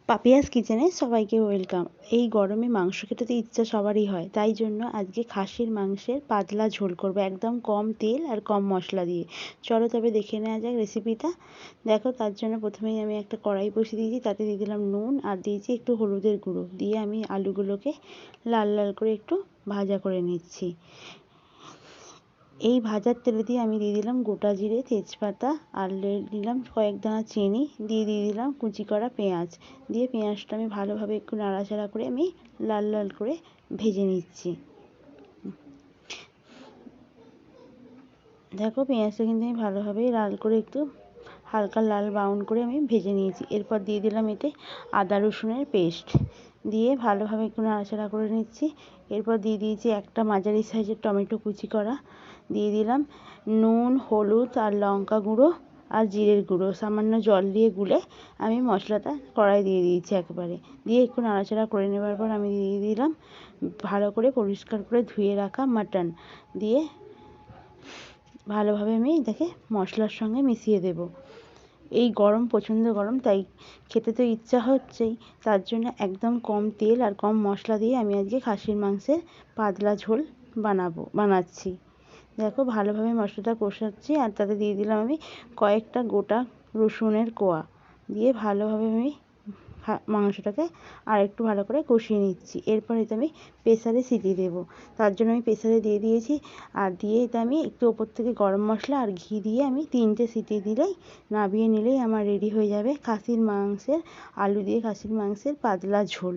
পাপিয়াস কিচেনে সবাইকে ওয়েলকাম। এই গরমে মাংস খেতে তো ইচ্ছা সবারই হয়, তাই জন্য আজকে খাসির মাংসের পাতলা ঝোল করবো, একদম কম তেল আর কম মশলা দিয়ে। চলো তবে দেখে নেওয়া যাক রেসিপিটা। দেখো, তার জন্য প্রথমেই আমি একটা কড়াই বসিয়ে দিয়েছি, তাতে দিয়ে দিলাম নুন আর দিয়েছি একটু হলুদের গুঁড়ো, দিয়ে আমি আলুগুলোকে লাল লাল করে একটু ভাজা করে নিচ্ছি। এই ভাজার তেলে দিয়ে আমি দিয়ে দিলাম গোটা জিরে, তেজপাতা আর দিলাম কয়েক দানা চিনি, দিয়ে দিলাম কুচি করা পেঁয়াজ। দিয়ে পেঁয়াজটা আমি ভালোভাবে একটু নাড়াচাড়া করে আমি লাল লাল করে ভেজে নিচ্ছি। দেখো, পেঁয়াজটা কিন্তু আমি ভালোভাবে লাল করে একটু হালকা লাল ব্রাউন করে আমি ভেজে নিয়েছি। এরপর দিয়ে দিলাম এতে আদা রসুনের পেস্ট, দিয়ে ভালোভাবে একটু নাড়াচাড়া করে নিচ্ছি। এরপর দিয়ে দিয়েছি একটা মাঝারি সাইজের টমেটো কুচি করা, দিয়ে দিলাম নুন, হলুদ আর লঙ্কা গুঁড়ো আর জিরের গুঁড়ো, সামান্য জল দিয়ে গুলে আমি মশলাটা কড়াই দিয়ে দিয়েছি একবারে। দিয়ে একটু নাড়াচাড়া করে নেবার পর আমি দিয়ে দিলাম ভালো করে পরিষ্কার করে ধুয়ে রাখা মাটন, দিয়ে ভালোভাবে আমি এটাকে মশলার সঙ্গে মিশিয়ে দেব। এই গরম প্রচণ্ড গরম, তাই খেতে তো ইচ্ছা হচ্ছেই, তার জন্য একদম কম তেল আর কম মশলা দিয়ে আমি আজকে খাসির মাংসের পাতলা ঝোল বানাচ্ছি। দেখো, ভালোভাবে মশলাটা কষাচ্ছি আর তাতে দিয়ে দিলাম আমি কয়েকটা গোটা রসুনের কোয়া, দিয়ে ভালোভাবে আমি মাংসটাকে আর একটু ভালো করে কষিয়ে নিচ্ছি। এরপর এটা আমি প্রেসারে সিটি দেবো, তার জন্য আমি প্রেসারে দিয়ে দিয়েছি। আর দিয়ে এটা আমি একটু ওপর থেকে গরম মশলা আর ঘি দিয়ে আমি 3টে সিটি দিলেই, নামিয়ে নিলেই আমার রেডি হয়ে যাবে খাসির মাংসের, আলু দিয়ে খাসির মাংসের পাতলা ঝোল।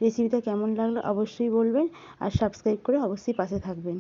রেসিপিটা কেমন লাগলো অবশ্যই বলবেন, আর সাবস্ক্রাইব করে অবশ্যই পাশে থাকবেন।